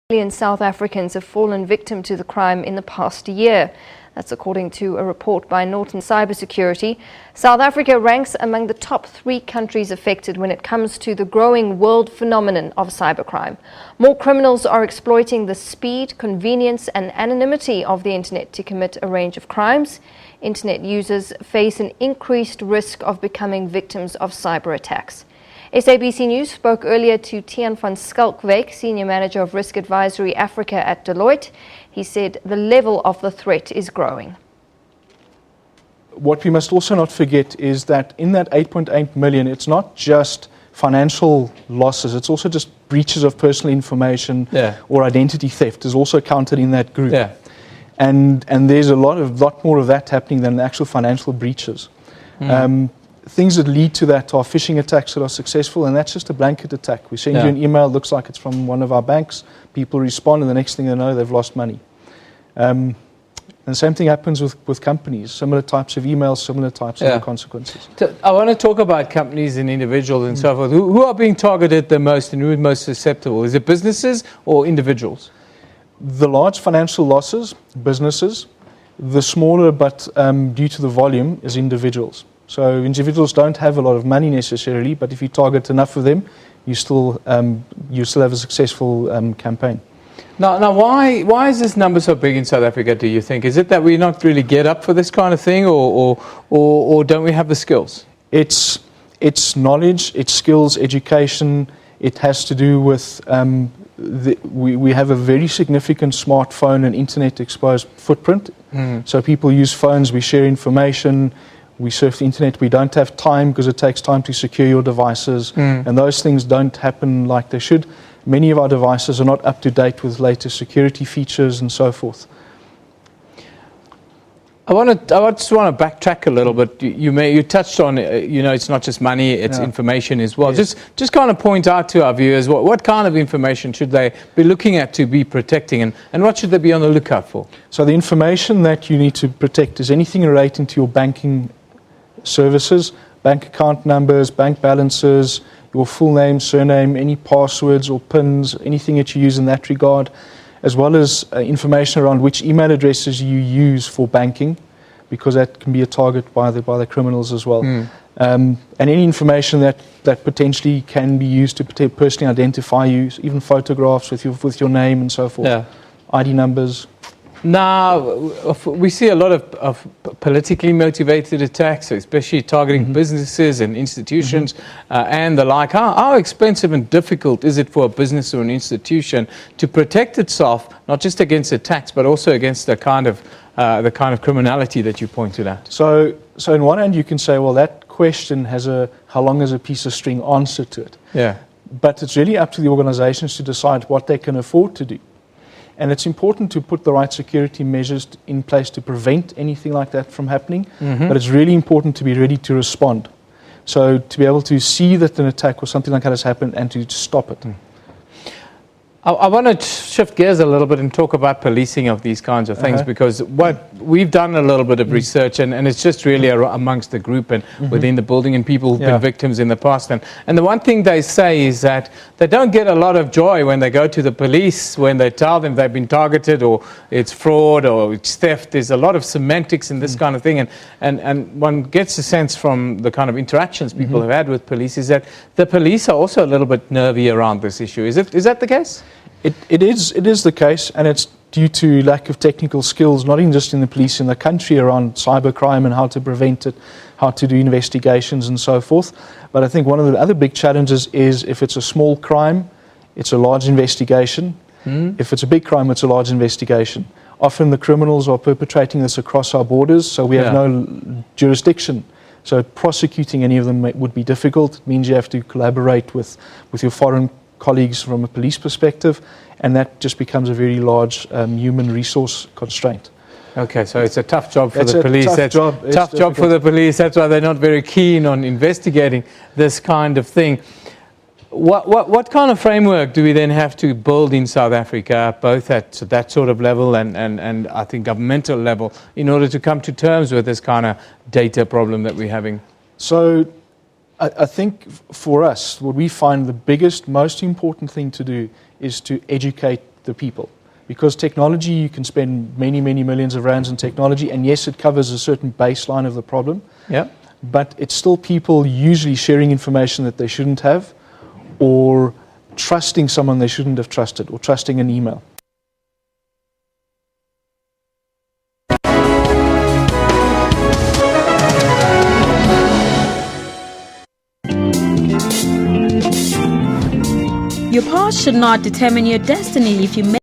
Million South Africans have fallen victim to the crime in the past year. That's according to a report by Norton Cyber Security. South Africa ranks among the top 3 countries affected when it comes to the growing world phenomenon of cybercrime. More criminals are exploiting the speed, convenience and anonymity of the internet to commit a range of crimes. Internet users face an increased risk of becoming victims of cyber attacks. SABC News spoke earlier to Tiaan van Schalkwyk, Senior Manager of Risk Advisory Africa at Deloitte. He said the level of the threat is growing. What we must also not forget is that in that 8.8 million, it's not just financial losses, it's also just breaches of personal information or identity theft is also counted in that group. And there's a lot more of that happening than the actual financial breaches. Things that lead to that are phishing attacks that are successful, and that's just a blanket attack. We send you an email, looks like it's from one of our banks, people respond, and the next thing they know, they've lost money. And the same thing happens with companies, similar types of emails, similar types of consequences. I want to talk about companies and individuals and so forth. Who are being targeted the most and who is most susceptible? Is it businesses or individuals? The large financial losses, businesses. The smaller, but due to the volume, is individuals. So individuals don't have a lot of money necessarily, but if you target enough of them, you still have a successful campaign. Now, why is this number so big in South Africa, do you think? Is it that we not really get up for this kind of thing, or don't we have the skills? It's knowledge, it's skills, education. It has to do with we have a very significant smartphone and internet exposed footprint. So people use phones, we share information, we surf the internet, we don't have time because it takes time to secure your devices, and those things don't happen like they should. Many of our devices are not up to date with latest security features and so forth. I just want to backtrack a little bit. You touched on, it's not just money, it's information as well. Yes. Just kind of point out to our viewers what kind of information should they be looking at to be protecting, and what should they be on the lookout for? So the information that you need to protect is anything relating to your banking services, bank account numbers, bank balances, your full name, surname, any passwords or PINs, anything that you use in that regard, as well as information around which email addresses you use for banking, because that can be a target by the criminals as well. And any information that potentially can be used to personally identify you, even photographs with your name and so forth, ID numbers. Now, we see a lot of politically motivated attacks, especially targeting businesses and institutions and the like. How expensive and difficult is it for a business or an institution to protect itself, not just against attacks, but also against the kind of criminality that you pointed at? So on one hand, you can say, well, that question has a how long is a piece of string answer to it. But it's really up to the organizations to decide what they can afford to do. And it's important to put the right security measures in place to prevent anything like that from happening. But it's really important to be ready to respond. So to be able to see that an attack or something like that has happened and to stop it. I want to shift gears a little bit and talk about policing of these kinds of things, because what we've done a little bit of research, and it's just really amongst the group and within the building and people who've been victims in the past. And the one thing they say is that they don't get a lot of joy when they go to the police, when they tell them they've been targeted or it's fraud or it's theft. There's a lot of semantics in this kind of thing. And one gets a sense from the kind of interactions people have had with police is that the police are also a little bit nervy around this issue. Is that the case? It is the case, and it's due to lack of technical skills, not even just in the police, in the country, around cybercrime and how to prevent it, how to do investigations and so forth. But I think one of the other big challenges is if it's a small crime, it's a large investigation. If it's a big crime, it's a large investigation. Often the criminals are perpetrating this across our borders, so we have no jurisdiction. So prosecuting any of them would be difficult. It means you have to collaborate with your foreign colleagues from a police perspective, and that just becomes a very large human resource constraint. Okay, so it's a tough job for the police. Tough job for the police. That's why they're not very keen on investigating this kind of thing. What kind of framework do we then have to build in South Africa, both at that sort of level and I think governmental level, in order to come to terms with this kind of data problem that we're having? So I think for us, what we find the biggest, most important thing to do is to educate the people. Because technology, you can spend many, many millions of rands on technology, and yes, it covers a certain baseline of the problem. Yeah. But it's still people usually sharing information that they shouldn't have, or trusting someone they shouldn't have trusted, or trusting an email. Your past should not determine your destiny. If you make